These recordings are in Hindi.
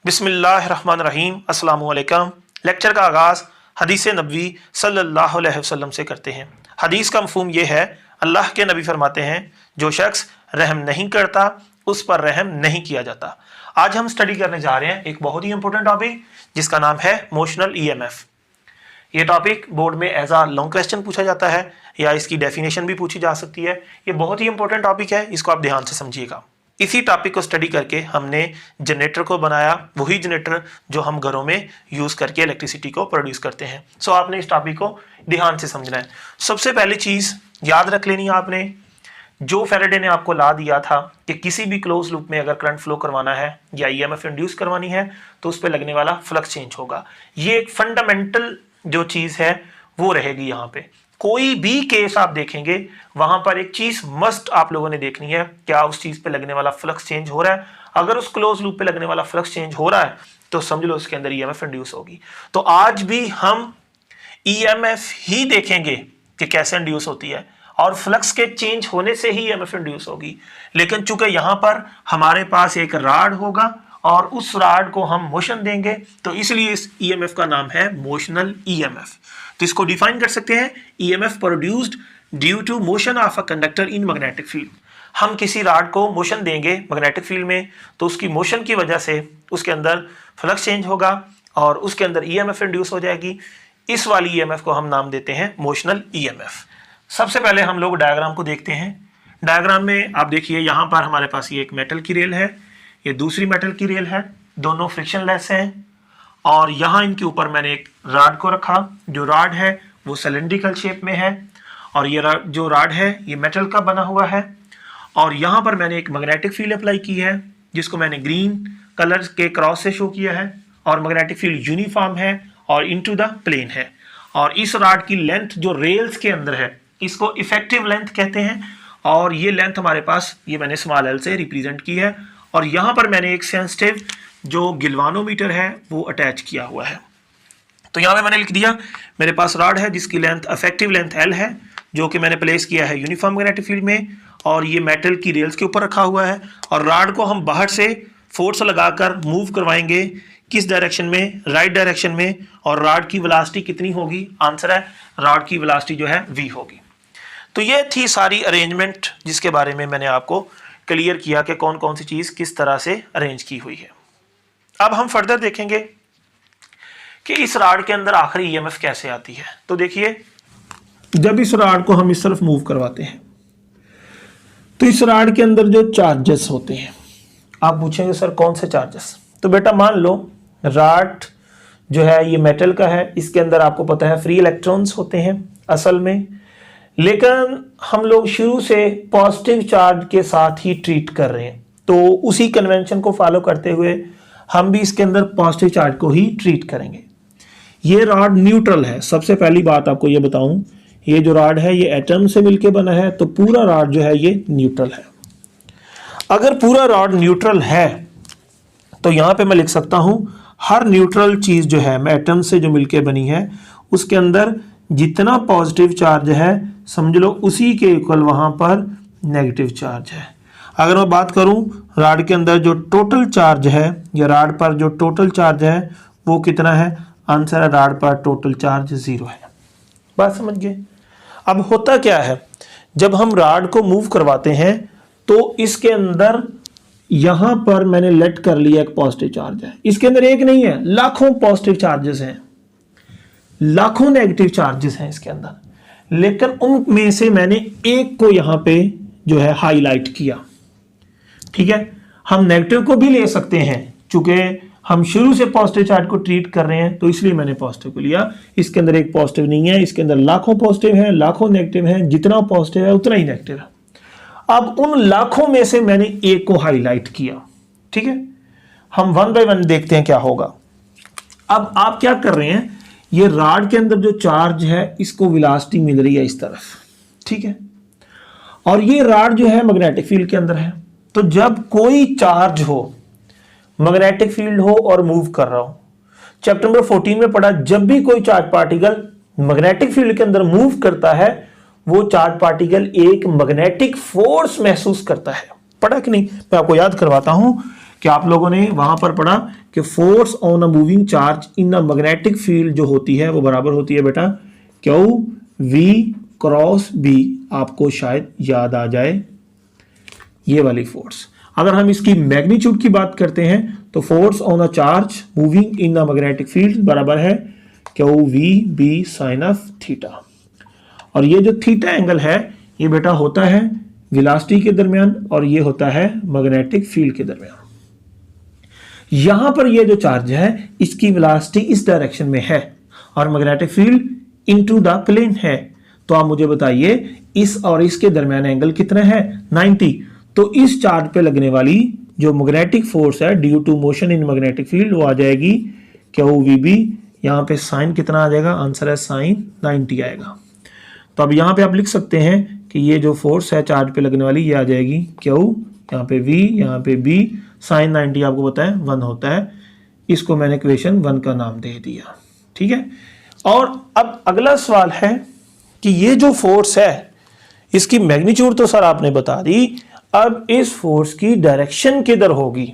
बिस्मिल्लाहिर्रहमानिर्रहीम अस्सलामुअलैकुम। लेक्चर का आगाज़ हदीस नबवी सल्लल्लाहु अलैहि वसल्लम से करते हैं। हदीस का मफ़हूम ये है, अल्लाह के नबी फरमाते हैं जो शख्स रहम नहीं करता उस पर रहम नहीं किया जाता। आज हम स्टडी करने जा रहे हैं एक बहुत ही इंपॉर्टेंट टॉपिक जिसका नाम है इमोशनल EMF। ये टॉपिक बोर्ड में एज आ लॉन्ग क्वेश्चन पूछा जाता है या इसकी डेफिनेशन भी पूछी जा सकती है। ये बहुत ही इंपॉर्टेंट टॉपिक है, इसको आप ध्यान से समझिएगा। इसी टॉपिक को स्टडी करके हमने जनरेटर को बनाया, वही जनरेटर जो हम घरों में यूज़ करके इलेक्ट्रिसिटी को प्रोड्यूस करते हैं। सो आपने इस टॉपिक को ध्यान से समझना है। सबसे पहली चीज़ याद रख लेनी है आपने, जो फैराडे ने आपको ला दिया था कि किसी भी क्लोज लूप में अगर करंट फ्लो करवाना है या EMF इंड्यूस करवानी है तो उस पर लगने वाला फ्लक्स चेंज होगा। ये एक फंडामेंटल जो चीज़ है वो रहेगी। यहाँ पे कोई भी केस आप देखेंगे वहां पर एक चीज मस्ट आप लोगों ने देखनी है, क्या उस चीज पे लगने वाला फ्लक्स चेंज हो रहा है। अगर उस क्लोज लूप पे लगने वाला फ्लक्स चेंज हो रहा है तो समझ लो उसके अंदर EMF इंड्यूस होगी। तो आज भी हम EMF ही देखेंगे कि कैसे इंड्यूस होती है और फ्लक्स के चेंज होने से ही EMF इंड्यूस होगी। लेकिन चूंकि यहां पर हमारे पास एक राड होगा और उस राड को हम मोशन देंगे तो इसलिए इस EMF का नाम है मोशनल EMF। तो इसको डिफाइन कर सकते हैं, EMF produced due to motion of a conductor in magnetic field. हम किसी राड को मोशन देंगे मैग्नेटिक फील्ड में तो उसकी मोशन की वजह से उसके अंदर फ्लक्स चेंज होगा और उसके अंदर EMF इंड्यूस हो जाएगी। इस वाली EMF को हम नाम देते हैं मोशनल EMF। सबसे पहले हम लोग डायग्राम को देखते हैं। डायग्राम में आप देखिए, यहाँ पर हमारे पास ये एक मेटल की रेल है, ये दूसरी मेटल की रेल है, दोनों फ्रिक्शनलेस हैं और यहाँ इनके ऊपर मैंने एक राड को रखा। जो राड है वो सिलेंड्रिकल शेप में है और ये जो राड है ये मेटल का बना हुआ है और यहाँ पर मैंने एक मैग्नेटिक फील्ड अप्लाई की है जिसको मैंने ग्रीन कलर के क्रॉस से शो किया है और मैग्नेटिक फील्ड यूनिफॉर्म है और इनटू द प्लेन है। और इस राड की लेंथ जो रेल्स के अंदर है इसको इफेक्टिव लेंथ कहते हैं और ये लेंथ हमारे पास ये मैंने स्मॉल l से रिप्रेजेंट की है और यहाँ पर मैंने एक सेंसिटिव जो गिल्वानोमीटर है वो अटैच किया हुआ है। तो यहाँ पे मैंने लिख दिया मेरे पास राड है जिसकी लेंथ इफेक्टिव लेंथ L है जो कि मैंने प्लेस किया है यूनिफॉर्म मैग्नेटिक फील्ड में और ये मेटल की रेल्स के ऊपर रखा हुआ है और राड को हम बाहर से फोर्स लगाकर मूव करवाएंगे किस डायरेक्शन में, राइट डायरेक्शन में। और राड की वेलोसिटी कितनी होगी? आंसर है राड की वेलोसिटी जो है v होगी। तो ये थी सारी अरेंजमेंट जिसके बारे में मैंने आपको क्लियर किया कि कौन कौन सी चीज़ किस तरह से अरेंज की हुई है। अब हम फर्दर देखेंगे कि इस राड के अंदर आखिर EMF कैसे आती है। तो देखिए, जब इस राड को हम इस तरफ मूव करवाते हैं तो इस राड के अंदर जो चार्जेस होते हैं, आप पूछेंगे सर कौन से चार्जेस? तो बेटा मान लो राड जो है ये मेटल का है, इसके अंदर आपको पता है फ्री इलेक्ट्रॉन्स होते हैं असल में, लेकिन हम लोग शुरू से पॉजिटिव चार्ज के साथ ही ट्रीट कर रहे हैं। तो उसी कन्वेंशन को फॉलो करते हुए हम भी इसके अंदर पॉजिटिव चार्ज को ही ट्रीट करेंगे। ये रॉड न्यूट्रल है। सबसे पहली बात आपको ये बताऊं, ये जो रॉड है ये एटम से मिलके बना है तो पूरा रॉड जो है ये न्यूट्रल है। अगर पूरा रॉड न्यूट्रल है तो यहां पे मैं लिख सकता हूं हर न्यूट्रल चीज जो है एटम से जो मिलके बनी है उसके अंदर जितना पॉजिटिव चार्ज है समझ लो उसी के इक्वल वहां पर नेगेटिव चार्ज है। अगर मैं बात करूं राड के अंदर जो टोटल चार्ज है या राड पर जो टोटल चार्ज है वो कितना है? आंसर है राड पर टोटल चार्ज 0 है। बात समझ गए? अब होता क्या है, जब हम राड को मूव करवाते हैं तो इसके अंदर यहां पर मैंने लेट कर लिया एक पॉजिटिव चार्ज है, इसके अंदर एक नहीं है लाखों पॉजिटिव चार्जेस हैं, लाखों नेगेटिव चार्जेस हैं इसके अंदर, लेकिन उनमें से मैंने एक को यहां पे जो है हाईलाइट किया। ठीक है, हम नेगेटिव को भी ले सकते हैं, चूंकि हम शुरू से पॉजिटिव चार्ज को ट्रीट कर रहे हैं तो इसलिए मैंने पॉजिटिव को लिया। इसके अंदर एक पॉजिटिव नहीं है, इसके अंदर लाखों पॉजिटिव है, लाखों नेगेटिव है, जितना पॉजिटिव है उतना ही नेगेटिव है। अब उन लाखों में से मैंने एक को हाईलाइट किया। ठीक है, हम वन बाय वन देखते हैं क्या होगा। अब आप क्या कर रहे हैं, ये राड के अंदर जो चार्ज है इसको वेलोसिटी मिल रही है इस तरफ। ठीक है, और ये राड जो है मैग्नेटिक फील्ड के अंदर है। तो जब कोई चार्ज हो, मैग्नेटिक फील्ड हो और मूव कर रहा हो, चैप्टर नंबर 14 में पढ़ा, जब भी कोई चार्ज पार्टिकल मैग्नेटिक फील्ड के अंदर मूव करता है वो चार्ज पार्टिकल एक मैग्नेटिक फोर्स महसूस करता है। पढ़ा कि नहीं? मैं आपको याद करवाता हूं कि आप लोगों ने वहां पर पढ़ा कि force on a moving charge in a magnetic field जो होती है वो बराबर होती है बेटा क्यू वी क्रॉस बी। आपको शायद याद आ जाए ये वाली फोर्स। अगर हम इसकी मैग्नीट्यूड की बात करते हैं तो force on a charge moving in a magnetic field बराबर है Q V B sine of theta. और ये जो थीटा एंगल है ये बेटा होता है वेलोसिटी के दरमियान और ये होता है मैग्नेटिक फील्ड के दरमियान। यहां पर ये जो चार्ज है इसकी वेलोसिटी इस डायरेक्शन में है और magnetic field into the plane है। तो आप मुझे बताइए इस और इसके दरमियान एंगल कितना है 90। तो इस चार्ज पे लगने वाली जो मैग्नेटिक फोर्स है due to motion in magnetic field वो आ जाएगी क्यू वी बी। यहां पे साइन कितना आ जाएगा, आंसर है साइन 90 आएगा। तो अब यहां पे आप लिख सकते हैं कि ये जो फोर्स है चार्ज पे लगने वाली ये आ जाएगी क्यू, यहाँ पे वी, यहाँ पे बी, साइन 90 आपको पता है 1 होता है। इसको मैंने इक्वेशन 1 का नाम दे दिया, ठीक है। और अब अगला सवाल है कि ये जो फोर्स है इसकी मैग्नीट्यूड तो सर आपने बता दी, अब इस फोर्स की डायरेक्शन किधर होगी,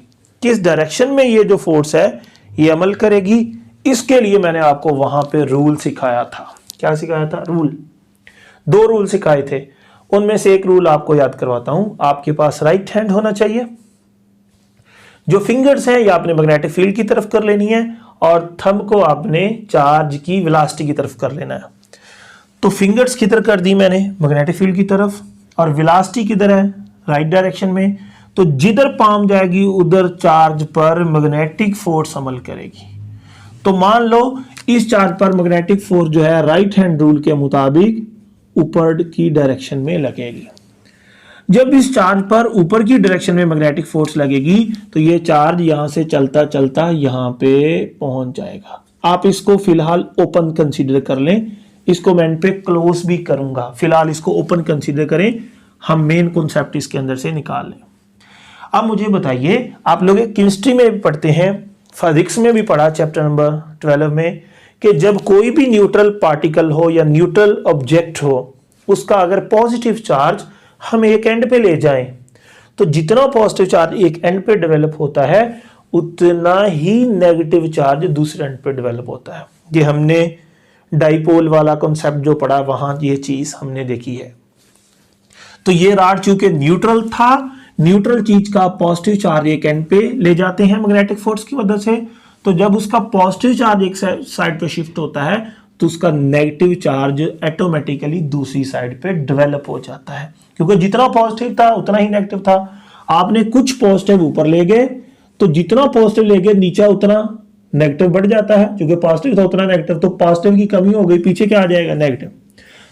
किस डायरेक्शन में ये जो फोर्स है ये अमल करेगी। इसके लिए मैंने आपको वहां पे रूल सिखाया था। क्या सिखाया था? रूल। 2 रूल सिखाए थे, उनमें से एक रूल आपको याद करवाता हूं। आपके पास राइट हैंड होना चाहिए, जो फिंगर्स हैं ये आपने मैग्नेटिक फील्ड की तरफ कर लेनी है और थंब को आपने चार्ज की वेलोसिटी की तरफ कर लेना है। तो फिंगर्स किधर कर दी मैंने, मैग्नेटिक फील्ड की तरफ, और वेलोसिटी किधर है, राइट डायरेक्शन में। तो जिधर पाम जाएगी उधर चार्ज पर मैग्नेटिक फोर्स अमल करेगी। तो मान लो इस चार्ज पर मैग्नेटिक फोर्स जो है राइट हैंड रूल के मुताबिक ऊपर की डायरेक्शन में लगेगी। जब इस चार्ज पर ऊपर की डायरेक्शन में मैग्नेटिक फोर्स लगेगी तो ये चार्ज यहां से चलता चलता यहां पे पहुंच जाएगा। आप इसको फिलहाल ओपन कंसीडर कर लें, इसको मैं पे क्लोज भी करूंगा, फिलहाल इसको ओपन कंसीडर करें, हम मेन कॉन्सेप्ट इसके अंदर से निकाल लें। अब मुझे बताइए, आप लोग केमिस्ट्री में भी पढ़ते हैं, फिजिक्स में भी पढ़ा चैप्टर नंबर 12 में, कि जब कोई भी न्यूट्रल पार्टिकल हो या न्यूट्रल ऑब्जेक्ट हो उसका अगर पॉजिटिव चार्ज हम एक एंड पे ले जाएं तो जितना पॉजिटिव चार्ज एक एंड पे डेवलप होता है उतना ही नेगेटिव चार्ज दूसरे एंड पे डेवलप होता है। ये हमने डाइपोल वाला कॉन्सेप्ट जो पढ़ा वहां ये चीज हमने देखी है। तो ये रॉड चूंकि न्यूट्रल था, न्यूट्रल चीज का पॉजिटिव चार्ज एक एंड पे ले जाते हैं मैग्नेटिक फोर्स की मदद से, तो जब उसका पॉजिटिव चार्ज एक साइड पे शिफ्ट होता है तो उसका नेगेटिव चार्ज ऑटोमेटिकली दूसरी साइड पे डेवलप हो जाता है, क्योंकि जितना पॉजिटिव था उतना ही नेगेटिव था। आपने कुछ पॉजिटिव ऊपर ले गए तो जितना पॉजिटिव ले गए नीचे उतना नेगेटिव बढ़ जाता है, क्योंकि पॉजिटिव था उतना नेगेटिव, तो पॉजिटिव की कमी हो गई, पीछे क्या आ जाएगा, नेगेटिव।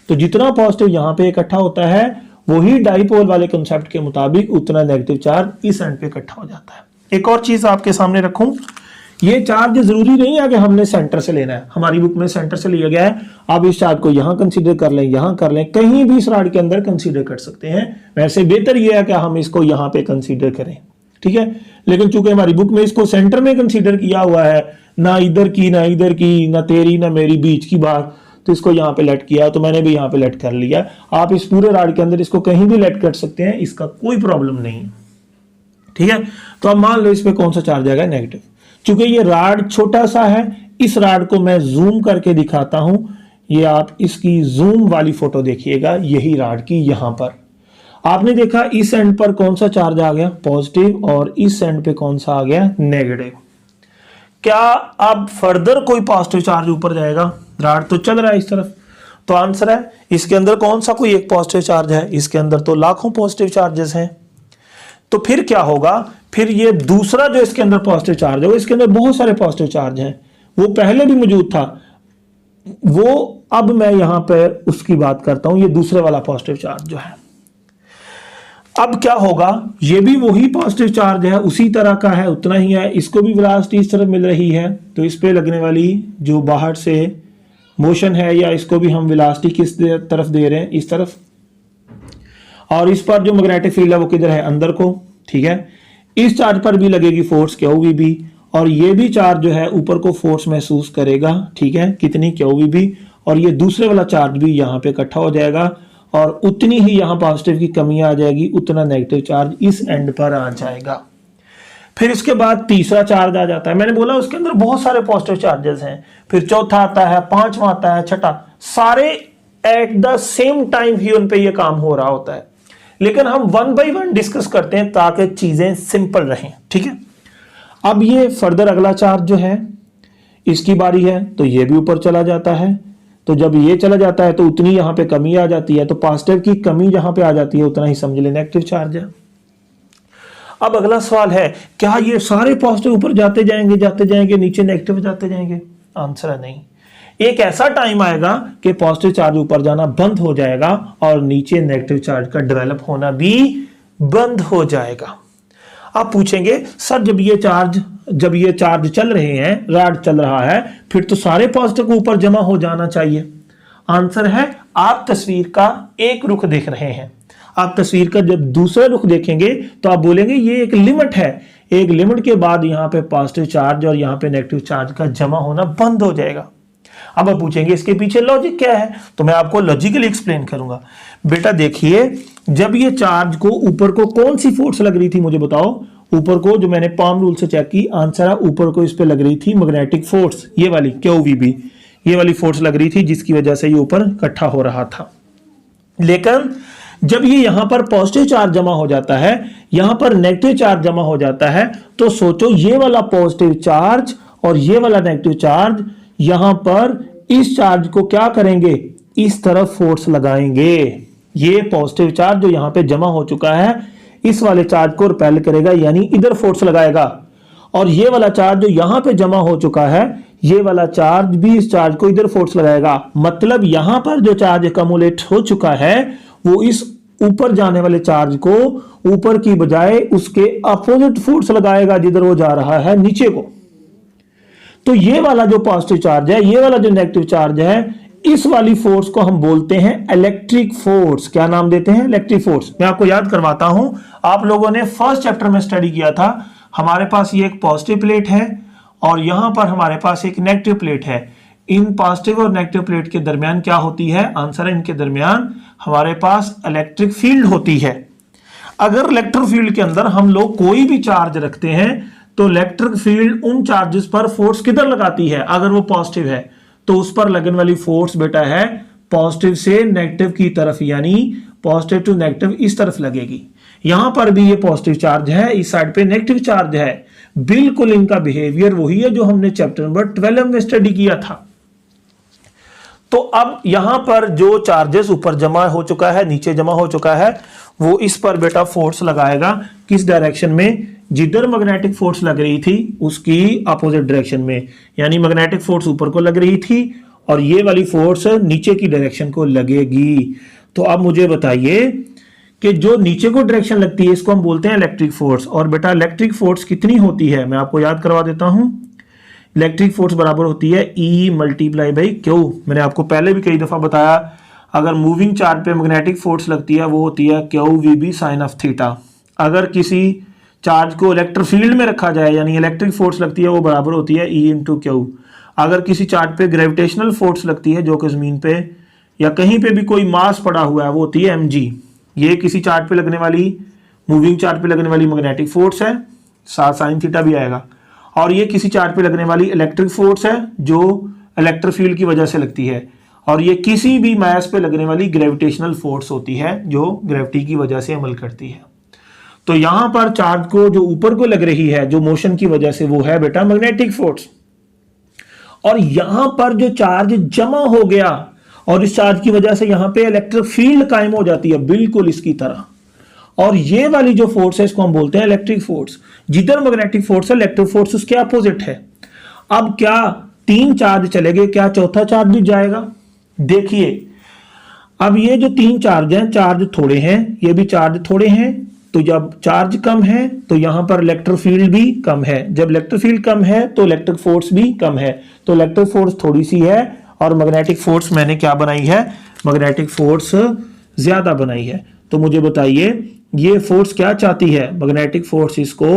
तो जितना पॉजिटिव यहां पे इकट्ठा होता है वही डाइपोल वाले कॉन्सेप्ट के मुताबिक उतना नेगेटिव चार्ज इस एंड पे इकट्ठा हो जाता है। एक और चीज आपके सामने रखूं, ये चार्ज जरूरी नहीं है कि हमने सेंटर से लेना है, हमारी बुक में सेंटर से लिया गया है। आप इस चार्ज को यहां कंसीडर कर लें, यहां कर लें, कहीं भी इस रॉड के अंदर कंसीडर कर सकते हैं। वैसे बेहतर यह है कि हम इसको यहां पे कंसीडर करें, ठीक है। लेकिन चूंकि हमारी बुक में इसको सेंटर में कंसीडर किया हुआ है, ना इधर की ना इधर की, ना तेरी ना मेरी बीच की बात, तो इसको यहाँ पे लेट किया, तो मैंने भी यहाँ पे लेट कर लिया। आप इस पूरे रॉड के अंदर इसको कहीं भी लेट कर सकते हैं, इसका कोई प्रॉब्लम नहीं है, ठीक है। तो अब मान लो इस पे कौन सा चार्ज आएगा, नेगेटिव। चूंकि ये रॉड छोटा सा है, इस रॉड को मैं जूम करके दिखाता हूं, ये आप इसकी जूम वाली फोटो देखिएगा, यही रॉड की यहां पर आपने देखा इस एंड पर कौन सा चार्ज आ गया, पॉजिटिव, और इस एंड पे कौन सा आ गया, नेगेटिव। क्या अब फर्दर कोई पॉजिटिव चार्ज ऊपर जाएगा, रॉड तो चल रहा है इस तरफ, तो आंसर है इसके अंदर कौन सा कोई एक पॉजिटिव चार्ज है, इसके अंदर तो लाखों पॉजिटिव चार्जेस हैं। तो फिर क्या होगा, फिर ये दूसरा जो इसके अंदर पॉजिटिव चार्ज है, इसके अंदर बहुत सारे पॉजिटिव चार्ज हैं, वो पहले भी मौजूद था, वो अब मैं यहां पर उसकी बात करता हूं, ये दूसरे वाला पॉजिटिव चार्ज जो है। अब क्या होगा, ये भी वही पॉजिटिव चार्ज है, उसी तरह का है, उतना ही है, इसको भी वेलोसिटी इस तरफ मिल रही है, तो इस पे लगने वाली जो बाहर से मोशन है, या इसको भी हम वेलोसिटी किस तरफ दे रहे हैं, इस तरफ, और इस पर जो मैग्नेटिक फील्ड है वो किधर है, अंदर को, ठीक है। इस चार्ज पर भी लगेगी फोर्स QVB, और ये भी चार्ज जो है ऊपर को फोर्स महसूस करेगा, ठीक है, कितनी, QVB, और ये दूसरे वाला चार्ज भी यहाँ पे इकट्ठा हो जाएगा, और उतनी ही यहाँ पॉजिटिव की कमी आ जाएगी, उतना नेगेटिव चार्ज इस एंड पर आ जाएगा। फिर इसके बाद तीसरा चार्ज आ जाता है, मैंने बोला उसके अंदर बहुत सारे पॉजिटिव चार्जेस हैं, फिर चौथा आता है, पांचवा आता है, छठा, सारे एट द सेम टाइम ही उन पे ये काम हो रहा होता है। लेकिन हम वन बाय वन डिस्कस करते हैं ताकि चीजें सिंपल रहें, ठीक है। अब ये फर्दर अगला चार्ज जो है इसकी बारी है, तो ये भी ऊपर चला जाता है। तो जब ये चला जाता है तो उतनी यहां पे कमी आ जाती है, तो पॉजिटिव की कमी जहां पे आ जाती है उतना ही समझ लें नेगेटिव चार्ज है। अब अगला सवाल है, क्या ये सारे पॉजिटिव ऊपर जाते जाएंगे नीचे नेगेटिव जाते जाएंगे? आंसर है नहीं। एक ऐसा टाइम आएगा कि पॉजिटिव चार्ज ऊपर जाना बंद हो जाएगा और नीचे नेगेटिव चार्ज का डेवलप होना भी बंद हो जाएगा। आप पूछेंगे सर जब ये चार्ज चल रहे हैं, रॉड चल रहा है, फिर तो सारे पॉजिटिव को ऊपर जमा हो जाना चाहिए। आंसर है आप तस्वीर का एक रुख देख रहे हैं। आप तस्वीर का जब दूसरा रुख देखेंगे तो आप बोलेंगे ये एक लिमिट है, एक लिमिट के बाद यहाँ पे पॉजिटिव चार्ज और यहाँ पे नेगेटिव चार्ज का जमा होना बंद हो जाएगा। अब आप पूछेंगे इसके पीछे लॉजिक क्या है, तो मैं आपको लॉजिकली एक्सप्लेन करूंगा। बेटा देखिए, जब ये चार्ज को ऊपर को कौन सी फोर्स लग रही थी मुझे बताओ? ऊपर को जो मैंने पाम रूल से चेक की, आंसर है ऊपर को इस पे लग रही थी मैग्नेटिक फोर्स, ये वाली QVB, ये वाली फोर्स लग रही थी जिसकी वजह से ये ऊपर इकट्ठा हो रहा था। लेकिन जब ये यहां पर पॉजिटिव चार्ज जमा हो जाता है, यहां पर नेगेटिव चार्ज जमा हो जाता है, तो सोचो ये वाला पॉजिटिव चार्ज और ये वाला नेगेटिव चार्ज यहां पर इस चार्ज को क्या करेंगे? इस तरफ फोर्स लगाएंगे। ये पॉजिटिव चार्ज जो यहां पे जमा हो चुका है इस वाले चार्ज को रिपेल करेगा, यानी इधर फोर्स लगाएगा। और ये वाला चार्ज जो यहां पे जमा हो चुका है, ये वाला चार्ज भी इस चार्ज को इधर फोर्स लगाएगा। मतलब यहां पर जो चार्ज एकमुलेट हो चुका है वो इस ऊपर जाने वाले चार्ज को ऊपर की बजाय उसके अपोजिट फोर्स लगाएगा जिधर वो जा रहा है नीचे को। तो ये वाला जो पॉजिटिव चार्ज है, ये वाला जो नेगेटिव चार्ज है, इस वाली फोर्स को हम बोलते हैं इलेक्ट्रिक फोर्स। क्या नाम देते हैं? Electric force. मैं आपको याद करवाता हूं, आप लोगों ने फर्स्ट चैप्टर में स्टडी किया था। हमारे पास ये एक पॉजिटिव प्लेट है और यहां पर हमारे पास एक नेगेटिव प्लेट है। इन पॉजिटिव और नेगेटिव प्लेट के दरमियान क्या होती है? आंसर है इनके दरमियान हमारे पास इलेक्ट्रिक फील्ड होती है। अगर इलेक्ट्रिक फील्ड के अंदर हम लोग कोई भी चार्ज रखते हैं तो इलेक्ट्रिक फील्ड उन चार्जेस पर फोर्स किधर लगाती है? अगर वो पॉजिटिव है तो उस पर लगने वाली फोर्स बेटा है पॉजिटिव से नेगेटिव की तरफ, यानी पॉजिटिव टू नेगेटिव इस तरफ लगेगी। यहां पर भी ये पॉजिटिव चार्ज है, इस साइड पे नेगेटिव चार्ज है। बिल्कुल इनका बिहेवियर वही है जो हमने चैप्टर नंबर 12 में स्टडी किया था। तो अब यहां पर जो चार्जेस ऊपर जमा हो चुका है, नीचे जमा हो चुका है, वो इस पर बेटा फोर्स लगाएगा। किस डायरेक्शन में? जिधर मैग्नेटिक फोर्स लग रही थी उसकी अपोजिट डायरेक्शन में, यानी मैग्नेटिक फोर्स ऊपर को लग रही थी और ये वाली फोर्स नीचे की डायरेक्शन को लगेगी। तो अब मुझे बताइए कि जो नीचे को डायरेक्शन लगती है इसको हम बोलते हैं इलेक्ट्रिक फोर्स। और बेटा इलेक्ट्रिक फोर्स कितनी होती है मैं आपको याद करवा देता हूं। इलेक्ट्रिक फोर्स बराबर होती है E मल्टीप्लाई बाई Q। मैंने आपको पहले भी कई दफा बताया, अगर मूविंग चार्ज पे मैग्नेटिक फोर्स लगती है वो होती है QVB साइन ऑफ थीटा। अगर किसी चार्ज को इलेक्ट्रिक फील्ड में रखा जाए यानी इलेक्ट्रिक फोर्स लगती है वो बराबर होती है E इंटू Q। अगर किसी चार्ज पे ग्रेविटेशनल फोर्स लगती है जो कि जमीन पे या कहीं पे भी कोई मास पड़ा हुआ है वो होती है mg। ये किसी चार्ज पे लगने वाली, मूविंग चार्ज पे लगने वाली मैग्नेटिक फोर्स है, साथ साइन थीटा भी आएगा। और ये किसी चार्ज पे लगने वाली इलेक्ट्रिक फोर्स है जो इलेक्ट्रिक फील्ड की वजह से लगती है। और ये किसी भी मास पे लगने वाली ग्रेविटेशनल फोर्स होती है जो ग्रेविटी की वजह से अमल करती है। तो यहां पर चार्ज को जो ऊपर को लग रही है जो मोशन की वजह से, वो है बेटा मैग्नेटिक फोर्स। और यहां पर जो चार्ज जमा हो गया और इस चार्ज की वजह से यहां पे इलेक्ट्रिक फील्ड कायम हो जाती है बिल्कुल इसकी तरह। और ये वाली जो फोर्स है इसको हम बोलते हैं इलेक्ट्रिक फोर्स। जिधर मैग्नेटिक फोर्स है इलेक्ट्रिक फोर्स उसके अपोजिट है। अब क्या 3 चार्ज चले गए, क्या चौथा चार्ज भी जाएगा? देखिए अब ये जो 3 चार्ज हैं, चार्ज थोड़े हैं, ये भी चार्ज थोड़े हैं। तो जब चार्ज कम है तो यहां पर इलेक्ट्रिक फील्ड भी कम है। जब इलेक्ट्रिक फील्ड कम है तो इलेक्ट्रिक फोर्स भी कम है। तो इलेक्ट्रिक फोर्स थोड़ी सी है और मैग्नेटिक फोर्स मैंने क्या बनाई है? मैग्नेटिक फोर्स ज्यादा बनाई है। तो मुझे बताइए ये फोर्स क्या चाहती है? मैग्नेटिक फोर्स इसको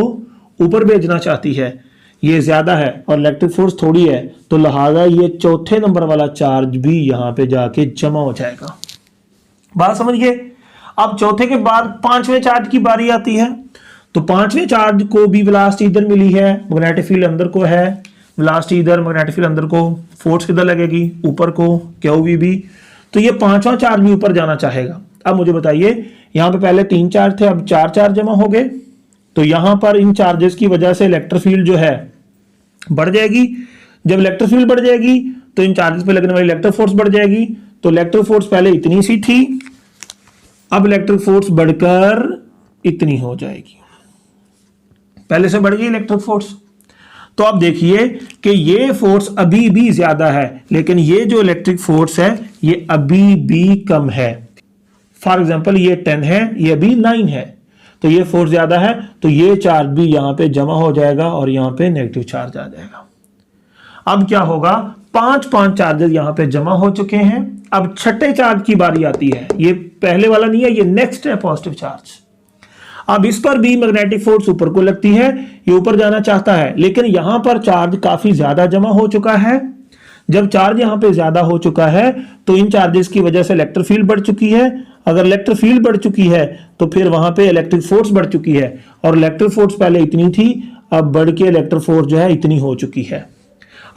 ऊपर भेजना चाहती है, ये ज्यादा है और इलेक्ट्रिक फोर्स थोड़ी है, तो लिहाजा ये चौथे नंबर वाला चार्ज भी यहां पे जाके जमा हो जाएगा। बात समझिए। अब चौथे के बाद 5वें चार्ज की बारी आती है। तो पांचवें चार्ज को भी वेलोसिटी इधर मिली है, मैग्नेटिक फील्ड अंदर को है, वेलोसिटी इधर, मैग्नेटिक फील्ड अंदर को, फोर्स किधर लगेगी, ऊपर को, QVB। तो ये पांचवा चार्ज भी ऊपर जाना चाहेगा। अब मुझे बताइए, यहां पे पहले 3 चार्ज थे, अब 4 चार्ज जमा हो गए, तो यहां पर इन चार्जेस की वजह से इलेक्ट्रिक फील्ड जो है बढ़ जाएगी। जब इलेक्ट्रिक फील्ड बढ़ जाएगी तो इन चार्जेस पे लगने वाली इलेक्ट्रिक फोर्स बढ़ जाएगी। तो इलेक्ट्रिक फोर्स पहले इतनी सी थी, अब इलेक्ट्रिक फोर्स बढ़कर इतनी हो जाएगी। पहले से बढ़ गई इलेक्ट्रिक फोर्स। तो अब देखिए कि ये फोर्स अभी भी ज्यादा है, लेकिन ये जो इलेक्ट्रिक फोर्स है ये अभी भी कम है। फॉर एग्जांपल ये 10 है, ये अभी 9 है, तो ये फोर्स ज्यादा है, तो ये चार्ज भी यहां पे जमा हो जाएगा और यहां पे नेगेटिव चार्ज आ जाएगा। अब क्या होगा, 5 चार्जेस यहां पे जमा हो चुके हैं। अब छठे चार्ज की बारी आती है, ये पहले वाला नहीं है, ये नेक्स्ट है पॉजिटिव चार्ज। अब इस पर भी मैग्नेटिक फोर्स ऊपर को लगती है, ये ऊपर जाना चाहता है, लेकिन यहां पर चार्ज काफी ज्यादा जमा हो चुका है। जब चार्ज यहां पे ज्यादा हो चुका है तो इन चार्जेस की वजह से इलेक्ट्रिक फील्ड बढ़ चुकी है। अगर इलेक्ट्रिक फील्ड बढ़ चुकी है तो फिर वहां पे इलेक्ट्रिक फोर्स बढ़ चुकी है, और इलेक्ट्रिक फोर्स पहले इतनी थी, अब बढ़ के इलेक्ट्रिक फोर्स जो है इतनी हो चुकी है।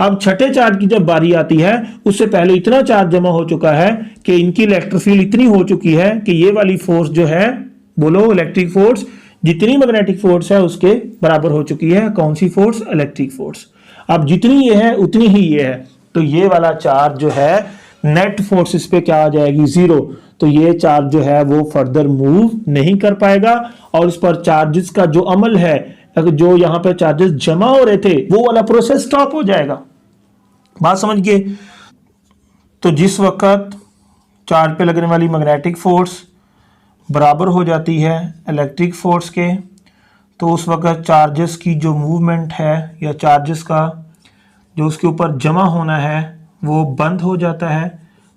अब छठे चार्ज की जब बारी आती है, उससे पहले इतना चार्ज जमा हो चुका है कि इनकी इलेक्ट्रिक फील्ड इतनी हो चुकी है कि ये वाली फोर्स जो है, बोलो इलेक्ट्रिक फोर्स, जितनी मैग्नेटिक फोर्स है उसके बराबर हो चुकी है। कौन सी फोर्स? Electric force. अब जितनी ये है उतनी ही ये है, तो ये वाला चार्ज जो है नेट फोर्स इस पे क्या आ जाएगी? 0। तो ये चार्ज जो है वो फर्दर मूव नहीं कर पाएगा, और इस पर चार्जेस का जो अमल है, जो यहां पे चार्जेस जमा हो रहे थे, वो वाला प्रोसेस स्टॉप हो जाएगा। बात समझ गए? तो जिस वक्त चार्ज पे लगने वाली मैग्नेटिक फोर्स बराबर हो जाती है इलेक्ट्रिक फोर्स के, तो उस वक्त चार्जेस की जो मूवमेंट है या चार्जेस का जो उसके ऊपर जमा होना है वो बंद हो जाता है,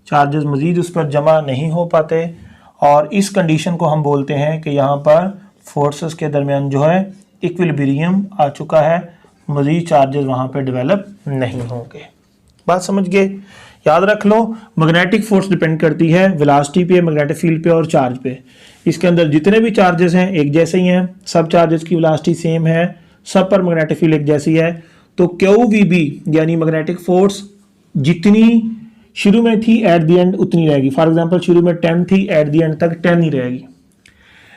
चार्जेस मज़ीद उस पर जमा नहीं हो पाते, और इस कंडीशन को हम बोलते हैं कि यहाँ पर फोर्सेस के दरमियान जो है इक्विलिब्रियम आ चुका है, मज़ीद चार्जेस वहाँ पे डेवलप नहीं होंगे। बात समझ गए? याद रख लो, मैग्नेटिक फोर्स डिपेंड करती है वेलोसिटी पे, मैग्नेटिक फील्ड पे और चार्ज पे। इसके अंदर जितने भी चार्जेस हैं एक जैसे ही हैं, सब चार्जेस की वेलोसिटी सेम है, सब पर मैग्नेटिक फील्ड एक जैसी है। तो QVB यानी मैग्नेटिक फोर्स जितनी शुरू में थी एट द एंड उतनी रहेगी। फॉर एग्जांपल शुरू में 10 थी, एट द एंड तक 10 ही रहेगी।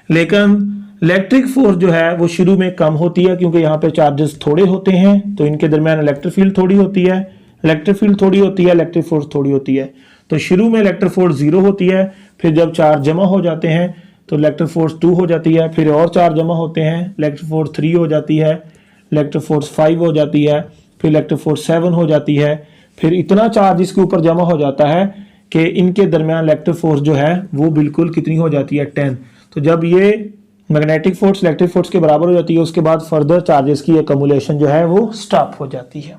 लेकिन इलेक्ट्रिक फोर्स जो है वो शुरू में कम होती है, क्योंकि यहाँ पे चार्जेस थोड़े होते हैं, तो इनके दरमियान इलेक्ट्रिक फील्ड थोड़ी होती है, इलेक्ट्रिक फील्ड थोड़ी होती है, इलेक्ट्रिक फोर्स थोड़ी होती है। तो शुरू में इलेक्ट्रिक फोर्स 0 होती है, फिर जब चार्ज जमा हो जाते हैं तो इलेक्ट्रिक फोर्स 2 हो जाती है, फिर और चार्ज जमा होते हैं, इलेक्ट्रिक फोर्स 3 हो जाती है, इलेक्ट्रिक फोर्स 5 हो जाती है, फिर इलेक्ट्रिक फोर्स 7 हो जाती है, फिर इतना चार्ज इसके ऊपर जमा हो जाता है कि इनके दरमियान इलेक्ट्रिक फोर्स जो है वो बिल्कुल कितनी हो जाती है? 10। तो जब ये मैग्नेटिक फोर्स इलेक्ट्रिक फोर्स के बराबर हो जाती है, उसके बाद फर्दर चार्जेस की एकमुलेशन जो है वो स्टॉप हो जाती है।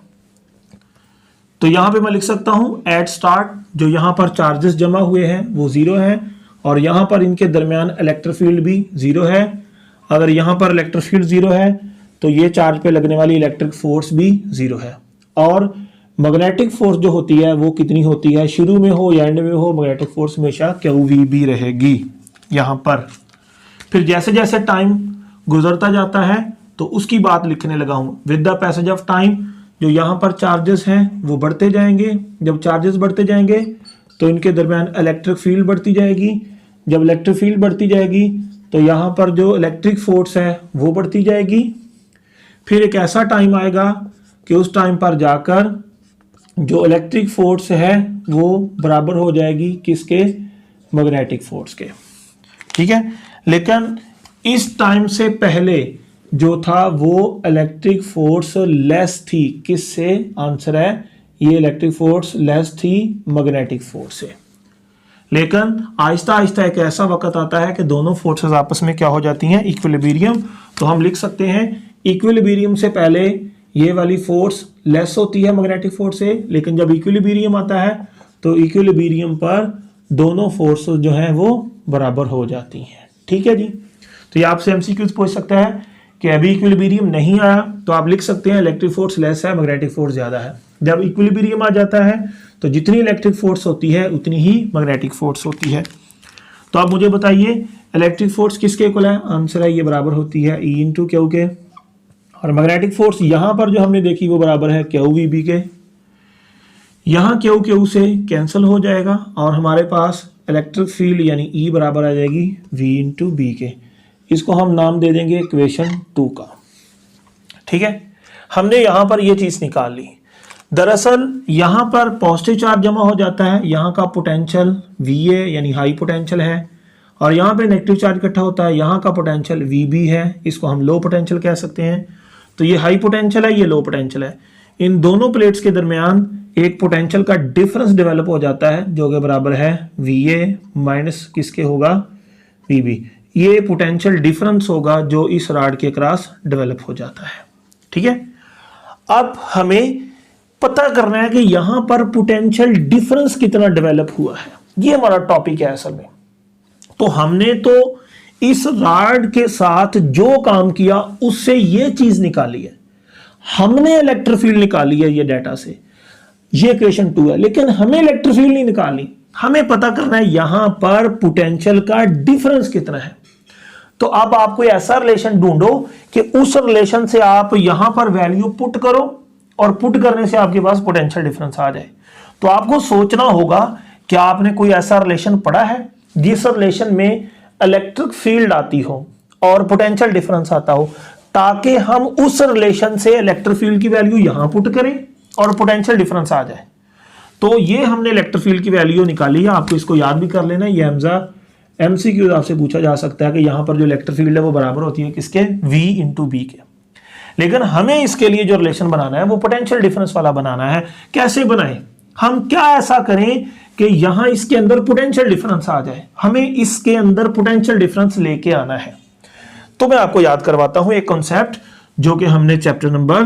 तो यहां पे मैं लिख सकता हूं एट स्टार्ट, जो यहां पर चार्जेस जमा हुए हैं वो 0 है, और यहां पर इनके दरमियान इलेक्ट्रिक फील्ड भी 0 है। अगर यहां पर इलेक्ट्रिक फील्ड 0 है तो ये चार्ज पे लगने वाली इलेक्ट्रिक फोर्स भी 0 है। और मैग्नेटिक फोर्स जो होती है वो कितनी होती है? शुरू में हो या एंड में हो, मैग्नेटिक फोर्स हमेशा QVB रहेगी यहां पर। फिर जैसे जैसे टाइम गुजरता जाता है तो उसकी बात लिखने लगा हूं। With the passage of time जो यहाँ पर चार्जेस हैं वो बढ़ते जाएंगे। जब चार्जेस बढ़ते जाएंगे तो इनके दरमियान इलेक्ट्रिक फील्ड बढ़ती जाएगी। जब इलेक्ट्रिक फील्ड बढ़ती जाएगी तो यहाँ पर जो इलेक्ट्रिक फोर्स है वो बढ़ती जाएगी। फिर एक ऐसा टाइम आएगा कि उस टाइम पर जाकर जो इलेक्ट्रिक फोर्स है वो बराबर हो जाएगी किसके? मैग्नेटिक फोर्स के। ठीक है, लेकिन इस टाइम से पहले जो था वो इलेक्ट्रिक फोर्स लेस थी। किससे? आंसर है ये इलेक्ट्रिक फोर्स लेस थी मैग्नेटिक फोर्स से। लेकिन आहिस्ता आहिस्ता एक ऐसा वक्त आता है कि दोनों फोर्सेस आपस में क्या हो जाती हैं? इक्विलिब्रियम। तो हम लिख सकते हैं इक्विलिब्रियम से पहले ये वाली फोर्स लेस होती है मैग्नेटिक फोर्स से, लेकिन जब इक्विलिब्रियम आता है तो इक्विलिब्रियम पर दोनों फोर्सेस जो हैं वो बराबर हो जाती हैं। ठीक है जी। तो ये आपसे एमसीक्यूज पूछ सकता है कि अभी इक्विलिब्रियम नहीं आया, तो आप लिख सकते हैं इलेक्ट्रिक फोर्स लेस है, मैग्नेटिक फोर्स ज्यादा है। जब इक्विलिब्रियम आ जाता है तो जितनी इलेक्ट्रिक फोर्स होती है उतनी ही मैग्नेटिक फोर्स होती है। तो आप मुझे बताइए इलेक्ट्रिक फोर्स किसके इक्वल है? आंसर है ये बराबर होती है E इंटू क्यू के। और मैग्नेटिक फोर्स यहां पर जो हमने देखी वो बराबर है क्यू वी बी के। यहां क्यू क्यू से कैंसिल हो जाएगा और हमारे पास इलेक्ट्रिक फील्ड यानी E बराबर आ जाएगी V इंटू बी के। इसको हम नाम दे देंगे इक्वेशन 2 का। ठीक है, हमने यहां पर ये चीज निकाल ली। दरअसल यहां पर पॉजिटिव चार्ज जमा हो जाता है, यहां का पोटेंशियल VA यानी हाई पोटेंशियल है, और यहां पे नेगेटिव चार्ज इकट्ठा होता है, यहां का पोटेंशियल VB है, इसको हम लो पोटेंशियल कह सकते हैं। तो ये हाई पोटेंशियल है, ये लो पोटेंशियल है। इन दोनों प्लेट्स के दरमियान एक पोटेंशियल का डिफरेंस डेवलप हो जाता है जो कि बराबर है VA माइनस किसके होगा? VB। ये पोटेंशियल डिफरेंस होगा जो इस रॉड के क्रॉस डेवलप हो जाता है। ठीक है, अब हमें पता करना है कि यहां पर पोटेंशियल डिफरेंस कितना डेवलप हुआ है, ये हमारा टॉपिक है असल में। तो हमने तो इस रॉड के साथ जो काम किया उससे ये चीज निकाली है, हमने इलेक्ट्रिक फील्ड निकाली है ये डाटा से, ये इक्वेशन 2 है। लेकिन हमें इलेक्ट्रिक फील्ड नहीं निकालनी, हमें पता करना है यहां पर पोटेंशियल का डिफरेंस कितना है। तो अब आपको ऐसा रिलेशन ढूंढो कि उस रिलेशन से आप यहां पर वैल्यू पुट करो और पुट करने से आपके पास पोटेंशियल डिफरेंस आ जाए। तो आपको सोचना होगा कि आपने कोई ऐसा रिलेशन पढ़ा है जिस रिलेशन में इलेक्ट्रिक फील्ड आती हो और पोटेंशियल डिफरेंस आता हो, ताकि हम उस रिलेशन से इलेक्ट्रिक फील्ड की वैल्यू यहां पुट करें और पोटेंशियल डिफरेंस आ जाए। तो ये हमने इलेक्ट्रिक फील्ड की वैल्यू निकाली है, आपको इसको याद भी कर लेना। ये MCQ आपसे पूछा जा सकता है कि यहां पर जो इलेक्ट्रिक फील्ड है वो बराबर होती है किसके? V इंटू बी के। लेकिन हमें इसके लिए जो रिलेशन बनाना है वो पोटेंशियल डिफरेंस वाला बनाना है। कैसे बनाएं? हम क्या ऐसा करें कि यहां इसके अंदर पोटेंशियल डिफरेंस आ जाए, हमें इसके अंदर पोटेंशियल डिफरेंस लेके आना है। तो मैं आपको याद करवाता हूं एक कॉन्सेप्ट जो कि हमने चैप्टर नंबर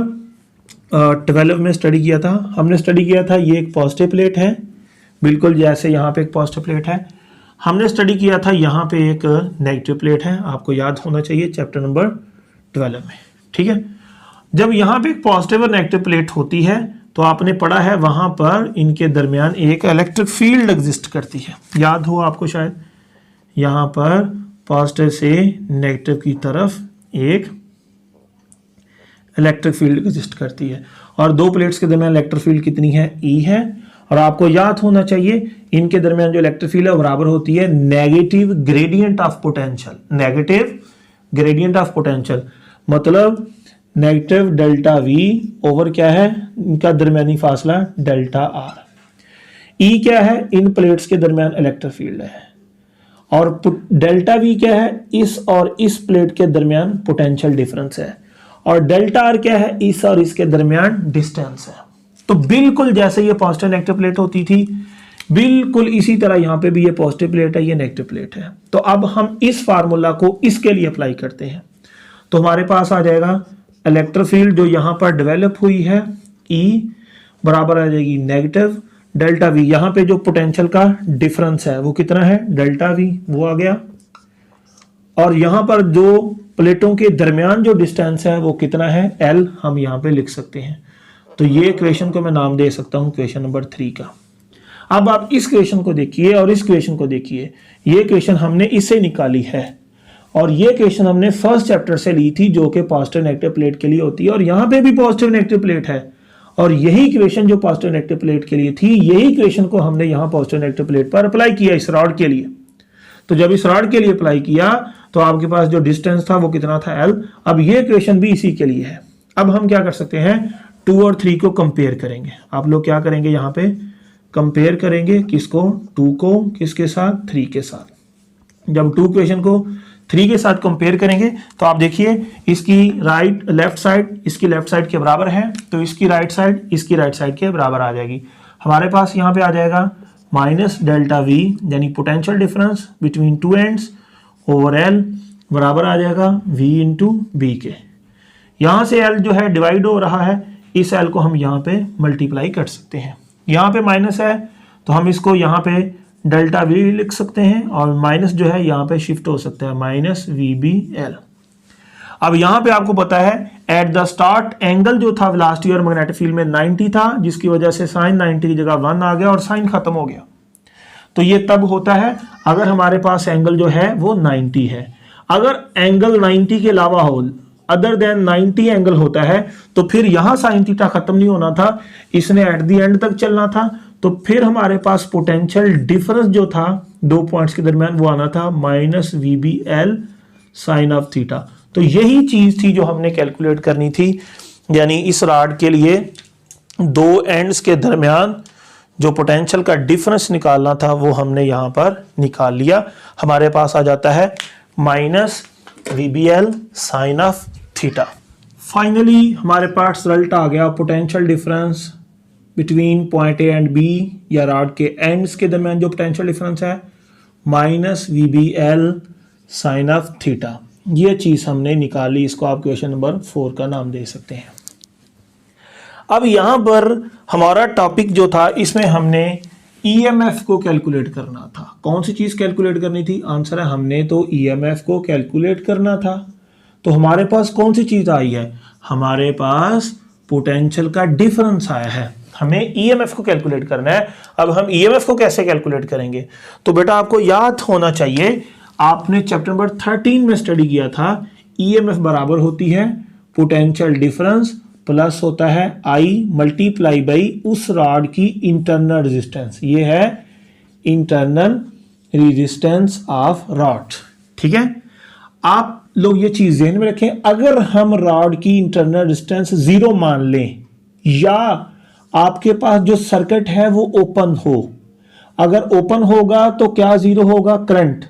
12 में स्टडी किया था। हमने स्टडी किया था, ये एक पॉजिटिव प्लेट है, बिल्कुल जैसे यहाँ पे एक पॉजिटिव प्लेट है। हमने स्टडी किया था यहाँ पे एक नेगेटिव प्लेट है, आपको याद होना चाहिए चैप्टर नंबर 12 में। ठीक है, जब यहाँ पे एक पॉजिटिव और नेगेटिव प्लेट होती है तो आपने पढ़ा है वहां पर इनके दरमियान एक इलेक्ट्रिक फील्ड एग्जिस्ट करती है, याद हो आपको शायद। यहाँ पर पॉजिटिव से नेगेटिव की तरफ एक इलेक्ट्रिक फील्ड एग्जिस्ट करती है, और दो प्लेट्स के दरमियान इलेक्ट्रिक फील्ड कितनी है? E है। और आपको याद होना चाहिए इनके दरमियान जो इलेक्ट्रिक फील्ड है वो बराबर होती है negative gradient of potential. Negative gradient of potential मतलब नेगेटिव डेल्टा V ओवर क्या है? इनका दरमियानी फासला डेल्टा R। E क्या है? इन प्लेट्स के दरमियान इलेक्ट्रिक फील्ड है। और डेल्टा V क्या है? इस और इस प्लेट के दरमियान पोटेंशियल डिफरेंस है। और डेल्टा R क्या है? इस और इसके दरमियान डिस्टेंस है। तो बिल्कुल जैसे ये पॉजिटिव नेगेटिव प्लेट होती थी, बिल्कुल इसी तरह यहां पे भी ये पॉजिटिव प्लेट है, ये नेगेटिव प्लेट है। तो अब हम इस फार्मूला को इसके लिए अप्लाई करते हैं। तो हमारे पास आ जाएगा इलेक्ट्रिक फील्ड जो यहां पर डेवलप हुई है E बराबर आ जाएगी नेगेटिव डेल्टा V। यहां पे जो पोटेंशियल का डिफरेंस है वो कितना है? डेल्टा V, वो आ गया। और यहां पर जो प्लेटों के दरमियान जो डिस्टेंस है वो कितना है? L, हम यहां पे लिख सकते हैं। तो ये इक्वेशन को मैं नाम दे सकता हूं इक्वेशन नंबर 3 का। अब आप इस इक्वेशन को देखिए और इस इक्वेशन को देखिए, ये इक्वेशन हमने इससे निकाली है और ये इक्वेशन हमने फर्स्ट चैप्टर से ली थी जो कि पॉजिटिव नेगेटिव प्लेट के लिए होती है, और यहां पे भी पॉजिटिव नेगेटिव प्लेट है। और यही इक्वेशन जो पॉजिटिव नेगेटिव प्लेट के लिए थी, यही इक्वेशन को हमने यहां पॉजिटिव नेगेटिव प्लेट पर अप्लाई किया इस रॉड के लिए। तो जब इस रॉड के लिए अप्लाई किया तो आपके पास जो डिस्टेंस था वो कितना था? L। अब ये इक्वेशन भी इसी के लिए है। अब हम क्या कर सकते हैं? 2 और 3 को कंपेयर करेंगे। आप लोग क्या करेंगे? यहाँ पे कंपेयर करेंगे किसको? 2 को किसके साथ? 3 के साथ। जब 2 इक्वेशन को 3 के साथ कंपेयर करेंगे तो आप देखिए इसकी लेफ्ट साइड इसकी लेफ्ट साइड के बराबर है, तो इसकी राइट साइड इसकी राइट साइड के बराबर आ जाएगी। हमारे पास यहाँ पे आ जाएगा माइनस डेल्टा V यानी potential difference between two ends over L बराबर आ जाएगा V इंटू बी के। यहाँ से L जो है डिवाइड हो रहा है, इस L को हम यहाँ पे मल्टीप्लाई कर सकते हैं। यहाँ पे माइनस है तो हम इसको यहाँ पे डेल्टा V लिख सकते हैं, और माइनस जो है यहाँ पे शिफ्ट हो सकता है माइनस VBL। अब यहाँ पे आपको पता है एट द स्टार्ट एंगल जो था लास्ट ईयर मैग्नेटिक फील्ड में 90 था, जिसकी वजह से साइन 90 की जगह 1 आ गया और साइन खत्म हो गया। तो ये तब होता है अगर हमारे पास एंगल जो है वो 90 है। अगर एंगल 90 के अलावा हो, अदर देन 90 एंगल होता है, तो फिर यहां साइन थीटा खत्म नहीं होना था, इसने एट द एंड तक चलना था। तो फिर हमारे पास पोटेंशियल डिफरेंस जो था दो पॉइंट्स के दरमियान वो आना था minus VBL sine of theta. तो यही चीज थी जो हमने कैलकुलेट करनी थी, यानी इस रॉड के लिए दो एंड्स के दरमियान जो पोटेंशियल का डिफरेंस निकालना था वो हमने यहां पर निकाल लिया। हमारे पास आ जाता है minus VBL sine of theta. Finally हमारे पास रिजल्ट आ गया potential difference between point A and B, या रॉड के एंड्स के दरमियान जो पोटेंशियल डिफरेंस है minus VBL sine of theta. ये चीज हमने निकाली, इसको आप क्वेश्चन नंबर 4 का नाम दे सकते हैं। अब यहां पर हमारा टॉपिक जो था इसमें हमने EMF को कैलकुलेट करना था। कौन सी चीज कैलकुलेट करनी थी? आंसर है हमने तो EMF को कैलकुलेट करना था। तो हमारे पास कौन सी चीज आई है? हमारे पास पोटेंशियल का डिफरेंस आया है, हमें EMF को कैलकुलेट करना है। अब हम EMF को कैसे कैलकुलेट करेंगे? तो बेटा आपको याद होना चाहिए, आपने चैप्टर नंबर 13 में स्टडी किया था, EMF बराबर होती है पोटेंशियल डिफरेंस प्लस होता है I मल्टीप्लाई बाई उस रॉड की इंटरनल रेजिस्टेंस। ये है इंटरनल रेजिस्टेंस ऑफ रॉड। ठीक है, आप लोग ये चीज ध्यान में रखें, अगर हम रॉड की इंटरनल रेजिस्टेंस 0 मान लें, या आपके पास जो सर्किट है वो ओपन हो, अगर ओपन होगा तो क्या 0 होगा? करंट।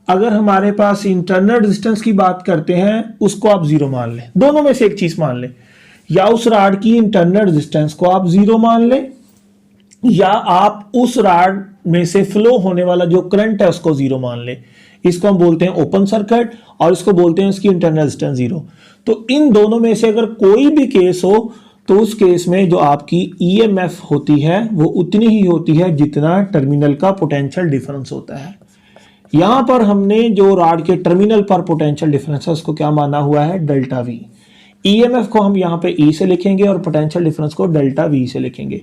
अगर हमारे पास इंटरनल रेजिस्टेंस की बात करते हैं उसको आप 0 मान लें, दोनों में से एक चीज मान लें, या उस रॉड की इंटरनल रेजिस्टेंस को आप 0 मान लें, या आप उस रॉड में से फ्लो होने वाला जो करंट है उसको 0 मान लें। इसको हम बोलते हैं ओपन सर्किट और इसको बोलते हैं इसकी इंटरनल रेजिस्टेंस 0। तो इन दोनों में से अगर कोई भी केस हो तो उस केस में जो आपकी EMF होती है वो उतनी ही होती है जितना टर्मिनल का पोटेंशियल डिफरेंस होता है। यहां पर हमने जो रॉड के टर्मिनल पर पोटेंशियल डिफरेंस है उसको क्या माना हुआ है? Delta V। EMF को हम यहाँ पे E से लिखेंगे और पोटेंशियल डिफरेंस को डेल्टा V से लिखेंगे।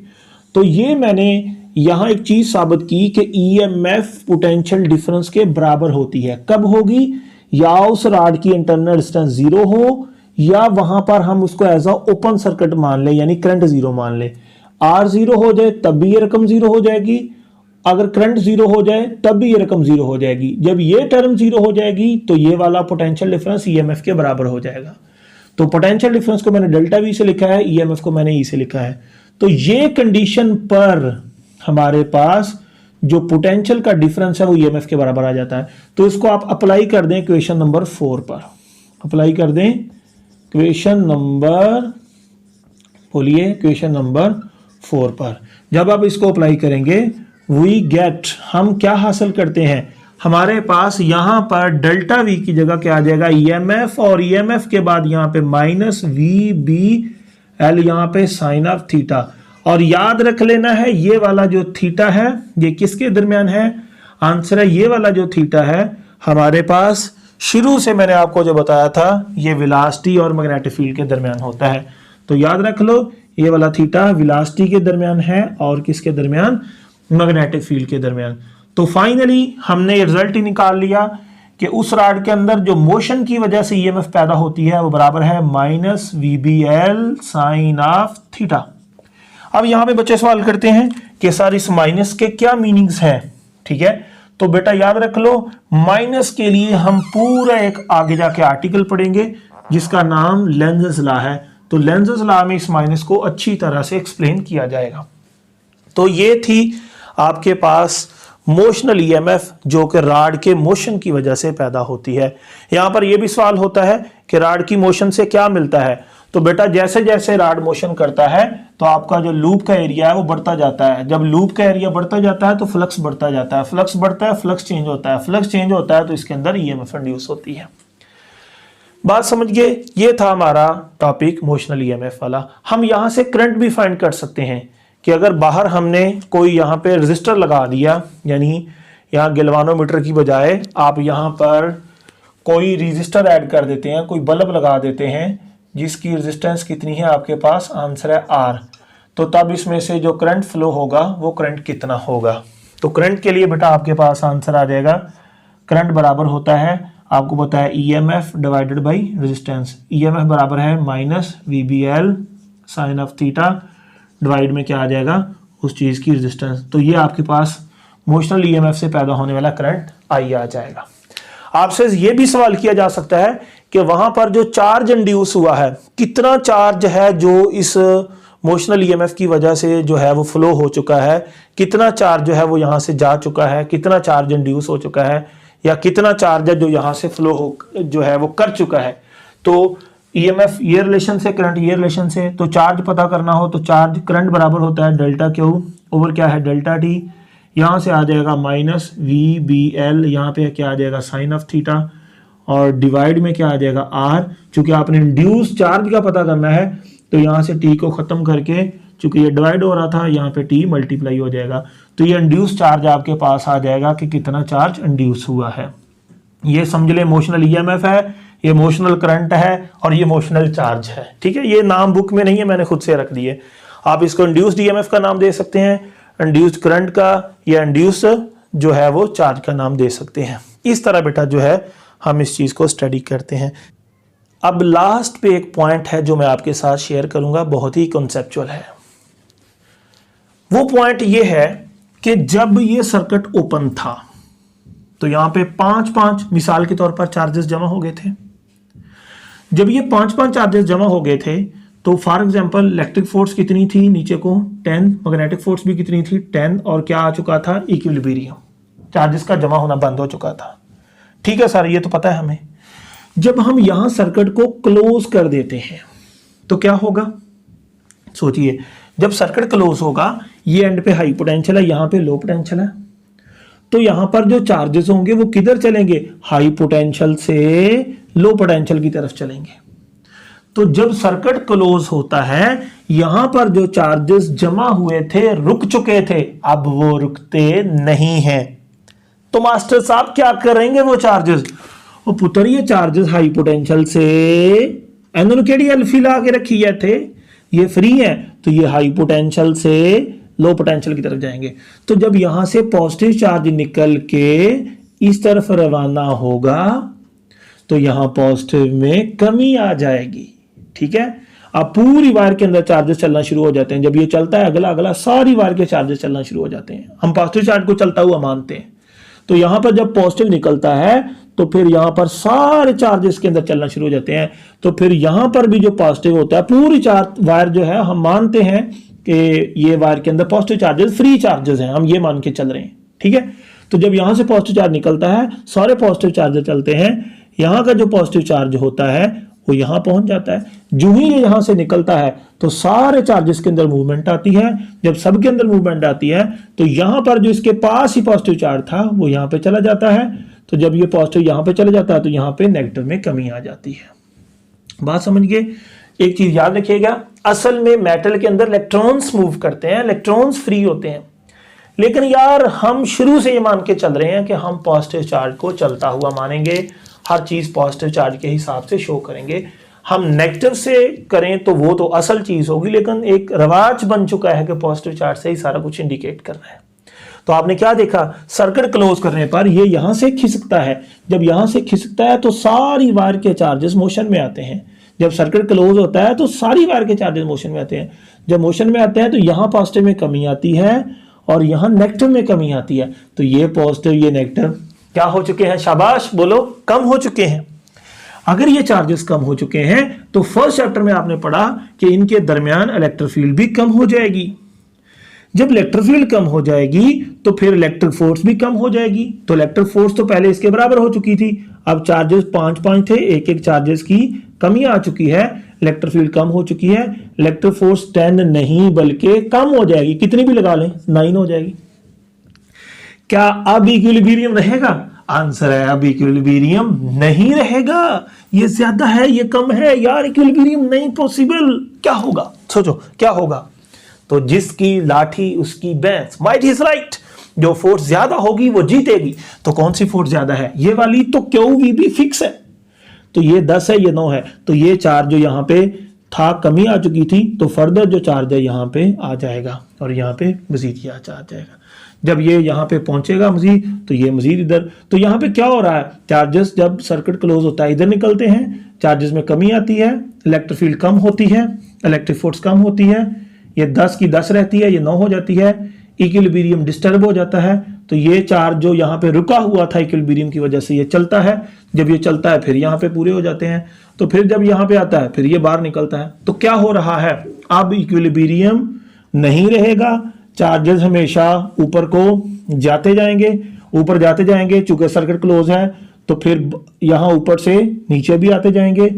तो ये मैंने यहाँ एक चीज साबित की कि EMF पोटेंशियल डिफरेंस के बराबर होती है। कब होगी? या उस रॉड की इंटरनल रेजिस्टेंस 0 हो, या वहां पर हम उसको एज अ ओपन सर्किट मान ले, यानी करंट 0 मान ले। R 0 हो जाए तब भी ये रकम 0 हो जाएगी, अगर करंट 0 हो जाए तब भी ये रकम 0 हो जाएगी। जब ये टर्म 0 हो जाएगी तो ये वाला पोटेंशियल डिफरेंस EMF के बराबर हो जाएगा। तो पोटेंशियल डिफरेंस को मैंने डेल्टा V से लिखा है, EMF को मैंने E से लिखा है। तो ये कंडीशन पर हमारे पास जो पोटेंशियल का डिफरेंस है वो EMF के बराबर आ जाता है। तो इसको आप अप्लाई कर दें क्वेश्चन नंबर 4 पर, अप्लाई कर दें क्वेश्चन नंबर, बोलिए क्वेश्चन नंबर 4 पर। जब आप इसको अप्लाई करेंगे वी गेट, हम क्या हासिल करते हैं? हमारे पास यहां पर डेल्टा V की जगह क्या आ जाएगा? EMF, और EMF के बाद यहां पे माइनस VBL, यहां पे साइन ऑफ थीटा। और याद रख लेना है ये वाला जो थीटा है ये किसके दरमियान है? आंसर है ये वाला जो थीटा है हमारे पास शुरू से मैंने आपको जो बताया था ये वेलोसिटी और मैग्नेटिक फील्ड के दरमियान होता है। तो याद रख लो ये वाला थीटा वेलोसिटी के दरमियान है और किसके दरमियान? मैग्नेटिक फील्ड के दरमियान। तो फाइनली हमने ये रिजल्ट ही निकाल लिया कि उस रॉड के अंदर जो मोशन की वजह से EMF पैदा होती है वो बराबर है minus VBL sine of theta. अब यहां पे बच्चे सवाल करते हैं कि सर इस माइनस के क्या मीनिंग्स हैं? ठीक है, तो बेटा याद रख लो माइनस के लिए हम पूरा एक आगे जाके आर्टिकल पढ़ेंगे जिसका नाम लेंज़ेस लॉ है। तो लेंज़ेस लॉ में इस माइनस को अच्छी तरह से एक्सप्लेन किया जाएगा। तो ये थी आपके पास मोशनल EMF जो कि रॉड के मोशन की वजह से पैदा होती है। यहां पर यह भी सवाल होता है कि रॉड की मोशन से क्या मिलता है? तो बेटा जैसे जैसे रॉड मोशन करता है तो आपका जो लूप का एरिया है वो बढ़ता जाता है। जब लूप का एरिया बढ़ता जाता है तो फ्लक्स बढ़ता जाता है, फ्लक्स बढ़ता है, फ्लक्स चेंज होता है, फ्लक्स चेंज होता है तो इसके अंदर EMF इंड्यूस होती है। बात समझ गए? ये था हमारा टॉपिक मोशनल EMF वाला। हम यहां से करंट भी फाइंड कर सकते हैं कि अगर बाहर हमने कोई यहाँ पे रेजिस्टर लगा दिया, यानी यहाँ गैल्वानोमीटर की बजाय आप यहाँ पर कोई रेजिस्टर ऐड कर देते हैं, कोई बल्ब लगा देते हैं जिसकी रेजिस्टेंस कितनी है आपके पास? आंसर है R। तो तब इसमें से जो करंट फ्लो होगा वो करंट कितना होगा? तो करंट के लिए बेटा आपके पास आंसर आ जाएगा, करंट बराबर होता है, आपको पता है EMF divided by resistance. EMF बराबर है minus VBL sine of theta, divide में क्या आ जाएगा, उस चीज़ की रेजिस्टेंस। तो ये आपके पास मोशनल ईएमएफ से पैदा होने वाला करंट आई आ जाएगा। आपसे ये भी सवाल किया जा सकता है कि वहां पर जो चार्ज इंड्यूस हुआ है, कितना चार्ज है जो इस मोशनल ईएमएफ की वजह से जो है वो फ्लो हो चुका है, कितना चार्ज जो है वो यहां से जा चुका है, कितना चार्ज इंड्यूस हो चुका है, या कितना चार्ज है जो यहां से फ्लो हो जो है वो कर चुका है। तो ईएमएफ ये रिलेशन से, करंट ये रिलेशन से, तो चार्ज पता करना हो तो चार्ज करंट बराबर होता है डेल्टा क्यू ओवर क्या है डेल्टा टी। यहाँ से आ जाएगा माइनस VBL, यहाँ पे क्या आ जाएगा साइन ऑफ थीटा, और डिवाइड में क्या आ जाएगा R। चूंकि आपने इंड्यूस चार्ज का पता करना है तो यहाँ से T को खत्म करके, चूंकि ये डिवाइड हो रहा था, यहाँ पे T मल्टीप्लाई हो जाएगा। तो ये इंड्यूस चार्ज आपके पास आ जाएगा कि कितना चार्ज इंड्यूस हुआ है। ये समझ ले मोशनल ईएमएफ है, ये मोशनल करंट है, और ये मोशनल चार्ज है। ठीक है, ये नाम बुक में नहीं है, मैंने खुद से रख दिए। आप इसको इंड्यूस्ड ईएमएफ का नाम दे सकते हैं, इंड्यूस्ड करंट का, या इंड्यूस जो है वो चार्ज का नाम दे सकते हैं। इस तरह बेटा जो है हम इस चीज को स्टडी करते हैं। अब लास्ट पे एक पॉइंट है जो मैं आपके साथ शेयर करूंगा, बहुत ही कॉन्सेप्चुअल है। वो पॉइंट ये है कि जब ये सर्किट ओपन था तो यहां पे 5-5 मिसाल के तौर पर चार्जेस जमा हो गए थे। जब ये 5-5 चार्जेस जमा हो गए थे तो फॉर एग्जांपल इलेक्ट्रिक फोर्स कितनी थी नीचे को 10, मैग्नेटिक फोर्स भी कितनी थी 10, और क्या आ चुका था इक्विलिब्रियम, चार्जेस का जमा होना बंद हो चुका था। ठीक है सर, ये तो पता है हमें। जब हम यहां सर्किट को क्लोज कर देते हैं तो क्या होगा, सोचिए। जब सर्किट क्लोज होगा, ये एंड पे हाई पोटेंशियल है, यहां पे लो पोटेंशियल है, तो यहां पर जो चार्जेस होंगे वो किधर चलेंगे, हाई पोटेंशियल से लो पोटेंशियल की तरफ चलेंगे। तो जब सर्किट क्लोज होता है, यहां पर जो चार्जेस जमा हुए थे, रुक चुके थे, अब वो रुकते नहीं हैं। तो मास्टर साहब क्या करेंगे वो चार्जेस, वो पुत्र ये चार्जेस हाई पोटेंशियल से इन्होंने केड़ी एल्फी ला के रखी है थे, ये फ्री है, तो ये हाई पोटेंशियल से लो पोटेंशियल की तरफ जाएंगे। तो जब यहां से पॉजिटिव चार्ज निकल के इस तरफ रवाना होगा तो यहां पॉजिटिव में कमी आ जाएगी। ठीक है, अब पूरी वायर के अंदर चार्जेस चलना शुरू हो जाते हैं। जब ये चलता है अगला अगला सारी वायर के चार्जेस चलना शुरू हो जाते हैं। हम पॉजिटिव चार्ज को चलता हुआ मानते हैं। तो यहां पर जब पॉजिटिव निकलता है तो फिर यहां पर सारे चार्जेस के अंदर चलना शुरू हो जाते हैं। तो फिर यहां पर भी जो पॉजिटिव होता है, पूरी वायर जो है हम मानते हैं कि ये वायर के अंदर पॉजिटिव चार्जेस फ्री चार्जेस हैं, हम ये मान के चल रहे हैं। ठीक है, तो जब यहां से पॉजिटिव चार्ज निकलता है, सारे पॉजिटिव चार्जेस चलते हैं, यहां का जो पॉजिटिव चार्ज होता है वो यहां पहुंच जाता है। जो ही ये यहां से निकलता है तो सारे चार्जेस के अंदर मूवमेंट आती है। जब सबके अंदर मूवमेंट आती है तो यहां पर जो इसके पास ही पॉजिटिव चार्ज था वो यहां पे चला जाता है। तो जब ये पॉजिटिव यहां पे चला जाता है तो यहां पे नेगेटिव में कमी आ जाती है। बात समझ गए। एक चीज याद रखिएगा, असल में मेटल के अंदर इलेक्ट्रॉन्स मूव करते हैं, इलेक्ट्रॉन्स फ्री होते हैं, लेकिन यार हम शुरू से ये मान के चल रहे हैं कि हम पॉजिटिव चार्ज को चलता हुआ मानेंगे, हर चीज पॉजिटिव चार्ज के हिसाब से शो करेंगे। हम नेगेटिव से करें तो वो तो असल चीज होगी, लेकिन एक रवाज बन चुका है कि पॉजिटिव चार्ज से ही सारा कुछ इंडिकेट करना है। तो आपने क्या देखा, सर्किट क्लोज करने पर ये यहां से खिसकता है। जब यहां से खिसकता है तो सारी वायर के चार्जेस मोशन में आते हैं। जब सर्किट क्लोज होता है तो सारी वायर के चार्जेस मोशन में आते हैं। जब मोशन में आते हैं तो यहां पॉजिटिव में कमी आती है और यहां नेगेटिव में कमी आती है। तो ये पॉजिटिव ये नेगेटिव क्या हो चुके हैं, शाबाश बोलो, कम हो चुके हैं। अगर ये चार्जेस कम हो चुके हैं तो फर्स्ट चैप्टर में आपने पढ़ा कि इनके दरमियान इलेक्ट्रिक फील्ड भी कम हो जाएगी। जब इलेक्ट्रिक फील्ड कम हो जाएगी तो फिर इलेक्ट्रिक फोर्स भी कम हो जाएगी। तो इलेक्ट्रिक फोर्स तो पहले इसके बराबर हो चुकी थी, अब चार्जेस 5-5 थे, एक एक चार्जेस की कमी आ चुकी है, इलेक्ट्रिक फील्ड कम हो चुकी है। इलेक्ट्रिक फोर्स 10 नहीं बल्कि कम हो जाएगी, कितनी भी लगा लें 9 हो जाएगी। क्या अब इक्विलिब्रियम रहेगा? आंसर है अब इक्विलिब्रियम नहीं रहेगा। ये ज्यादा है, ये कम है, यार इक्विलिब्रियम नहीं पॉसिबल। क्या होगा, सोचो क्या होगा। तो जिसकी लाठी उसकी भैंस, माइट इज राइट। जो फोर्स ज्यादा होगी वो जीतेगी। तो कौन सी फोर्स ज्यादा है, ये वाली। तो क्यू वी भी फिक्स है, तो ये 10 है, ये 9 है। तो ये चार्ज जो यहाँ पे था कमी आ चुकी थी, तो फर्दर जो चार्ज है यहाँ पे आ जाएगा और यहाँ पे मजीद चार्ज आ जाएगा। जब ये यहाँ पे पहुंचेगा मजीद तो ये मजीद इधर, तो यहाँ पे क्या हो रहा है, चार्जेस जब सर्किट क्लोज होता है इधर निकलते हैं, चार्जेस में कमी आती है, इलेक्ट्रिक फील्ड कम होती है, इलेक्ट्रिक फोर्स कम होती है, ये 10 की 10 रहती है, ये 9 हो जाती है, इक्विलिब्रियम डिस्टर्ब हो जाता है। तो ये चार्ज जो यहाँ पे रुका हुआ था इक्विलिब्रियम की वजह से ये चलता है, जब ये चलता है फिर यहाँ पे पूरे हो जाते हैं, तो फिर जब यहाँ पे आता है फिर ये बाहर निकलता है। तो क्या हो रहा है, अब इक्विलिब्रियम नहीं रहेगा, चार्जेस हमेशा ऊपर को जाते जाएंगे, ऊपर जाते जाएंगे, चूंकि सर्किट क्लोज है तो फिर यहाँ ऊपर से नीचे भी आते जाएंगे।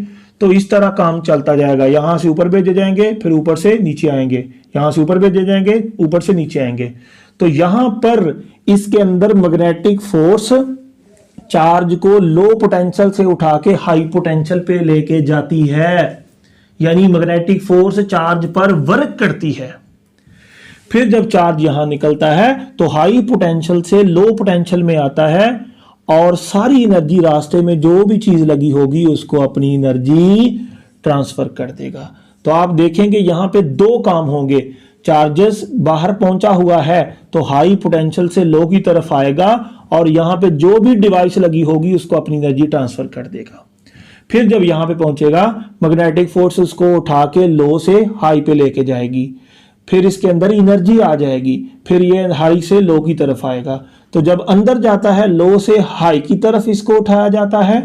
तो इस तरह काम चलता जाएगा, यहाँ से ऊपर भेजे जाएंगे फिर ऊपर से नीचे आएंगे, यहाँ से ऊपर भेजे जाएंगे ऊपर से नीचे आएंगे। तो यहाँ पर इसके अंदर मैग्नेटिक फोर्स चार्ज को लो पोटेंशियल से उठा के हाई पोटेंशियल पे लेके जाती है, यानी मैग्नेटिक फोर्स चार्ज पर वर्क करती है। फिर जब चार्ज यहां निकलता है तो हाई पोटेंशियल से लो पोटेंशियल में आता है और सारी एनर्जी रास्ते में जो भी चीज लगी होगी उसको अपनी एनर्जी ट्रांसफर कर देगा। तो आप देखेंगे यहां पे दो काम होंगे, चार्जेस बाहर पहुंचा हुआ है तो हाई पोटेंशियल से लो की तरफ आएगा और यहां पे जो भी डिवाइस लगी होगी उसको अपनी एनर्जी ट्रांसफर कर देगा। फिर जब यहां पे पहुंचेगा मैग्नेटिक फोर्स उसको उठा के लो से हाई पे लेके जाएगी, फिर इसके अंदर एनर्जी आ जाएगी, फिर ये हाई से लो की तरफ आएगा। तो जब अंदर जाता है लो से हाई की तरफ इसको उठाया जाता है,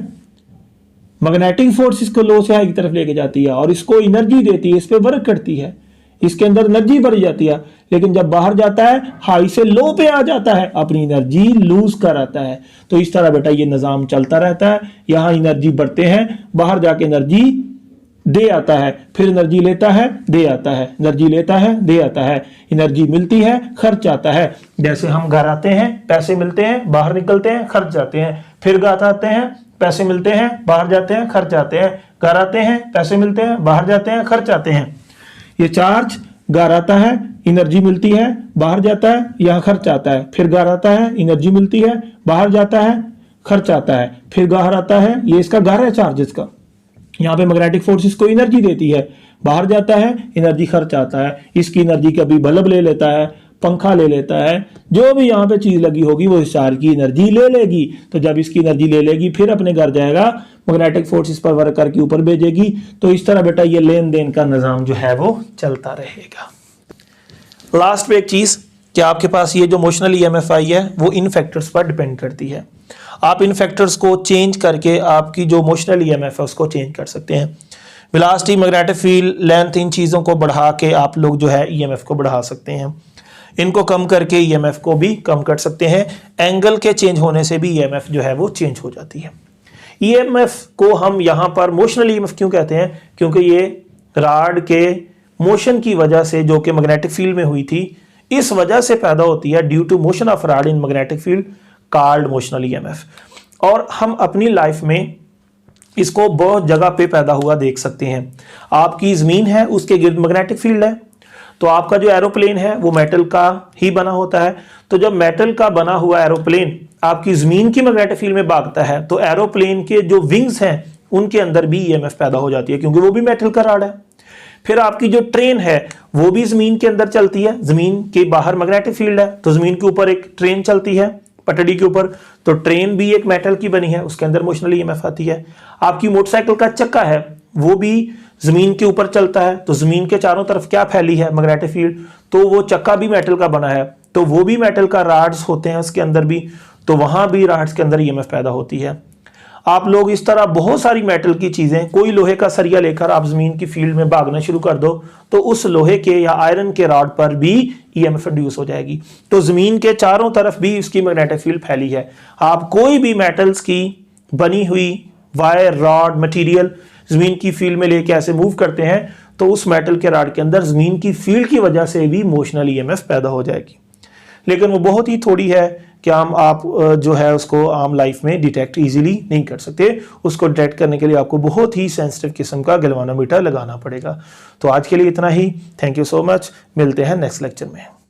मैग्नेटिक फोर्स इसको लो से हाई की तरफ लेके जाती है और इसको एनर्जी देती है, इस पे वर्क करती है, इसके अंदर एनर्जी भरी जाती है। लेकिन जब बाहर जाता है हाई से लो पे आ जाता है, अपनी एनर्जी लूज कर आता है। तो इस तरह बेटा ये निजाम चलता रहता है, यहाँ एनर्जी बढ़ते हैं, बाहर जाके एनर्जी दे आता है, फिर एनर्जी लेता है दे आता है, एनर्जी लेता है दे आता है, एनर्जी मिलती है खर्च आता है। जैसे हम घर आते हैं पैसे मिलते हैं, बाहर निकलते हैं खर्च जाते हैं, फिर घर आते हैं पैसे मिलते हैं, बाहर जाते हैं खर्च आते हैं, घर आते हैं पैसे मिलते हैं, बाहर जाते हैं खर्च आते हैं। ये चार्ज घर आता है एनर्जी मिलती है, बाहर जाता है यहाँ खर्च आता है, फिर घर आता है एनर्जी मिलती है, बाहर जाता है खर्च आता है, फिर बाहर आता है, ये इसका घर है चार्जेस का। यहाँ पे मैग्नेटिक फोर्स इसको एनर्जी देती है, बाहर जाता है एनर्जी खर्च आता है, इसकी एनर्जी कभी बल्ब ले लेता है, पंखा ले लेता है, जो भी यहाँ पे चीज लगी होगी वो इस चार्ज की एनर्जी ले लेगी। तो जब इसकी एनर्जी ले लेगी फिर अपने घर जाएगा, मैग्नेटिक फोर्स इस पर वर्क करके ऊपर भेजेगी। तो इस तरह बेटा ये लेन देन का निजाम जो है वो चलता रहेगा। लास्ट में एक चीज कि आपके पास ये जो मोशनल ईएमएफ आई है वो इन फैक्टर्स पर डिपेंड करती है। आप इन फैक्टर्स को चेंज करके आपकी जो मोशनल ईएमएफ है उसको चेंज कर सकते हैं। वेलोसिटी, मैग्नेटिक फील्ड, लेंथ, इन चीज़ों को बढ़ा के आप लोग जो है ईएमएफ को बढ़ा सकते हैं। इनको कम करके ईएमएफ को भी कम कर सकते हैं। एंगल के चेंज होने से भी ईएमएफ जो है वो चेंज हो जाती है। ईएमएफ को हम यहाँ पर मोशनल ईएमएफ क्यों कहते हैं? क्योंकि ये राड के मोशन की वजह से जो कि मैग्नेटिक फील्ड में हुई थी, इस वजह से पैदा होती है, due to motion of rod in magnetic field called motional EMF. और हम अपनी लाइफ में इसको बहुत जगह पे पैदा हुआ देख सकते हैं। आपकी जमीन है, उसके गिर्द मैग्नेटिक फील्ड है, तो आपका जो एरोप्लेन है वो मेटल का ही बना होता है। तो जब मेटल का बना हुआ एरोप्लेन आपकी जमीन की मैग्नेटिक फील्ड में भागता है तो एरोप्लेन के जो विंग्स हैं उनके अंदर भी ईएमएफ पैदा हो जाती है, क्योंकि वो भी मेटल का राड है। फिर आपकी जो ट्रेन है वो भी जमीन के अंदर चलती है, जमीन के बाहर मैग्नेटिक फील्ड है, तो जमीन के ऊपर एक ट्रेन चलती है पटड़ी के ऊपर, तो ट्रेन भी एक मेटल की बनी है, उसके अंदर मोशनल ईएमएफ आती है। आपकी मोटरसाइकिल का चक्का है वो भी जमीन के ऊपर चलता है, तो जमीन के चारों तरफ क्या फैली है? मैग्नेटिक फील्ड, तो वो चक्का भी मेटल का बना है, तो वो भी मेटल का राड्स होते हैं उसके अंदर भी, तो वहां भी राड्स के अंदर ईएमएफ पैदा होती है। आप लोग इस तरह बहुत सारी मेटल की चीजें, कोई लोहे का सरिया लेकर आप जमीन की फील्ड में भागना शुरू कर दो तो उस लोहे के या आयरन के रॉड पर भी ईएमएफ इंड्यूस हो जाएगी। तो जमीन के चारों तरफ भी इसकी मैग्नेटिक फील्ड फैली है। आप कोई भी मेटल्स की बनी हुई वायर, रॉड, मटेरियल जमीन की फील्ड में लेके ऐसे मूव करते हैं तो उस मेटल के रॉड के अंदर जमीन की फील्ड की वजह से भी मोशनल ईएमएफ पैदा हो जाएगी। लेकिन वो बहुत ही थोड़ी है कि आप जो है उसको आम लाइफ में डिटेक्ट इजीली नहीं कर सकते। उसको डिटेक्ट करने के लिए आपको बहुत ही सेंसिटिव किस्म का गैल्वानोमीटर लगाना पड़ेगा। तो आज के लिए इतना ही। Thank you so much. मिलते हैं नेक्स्ट लेक्चर में।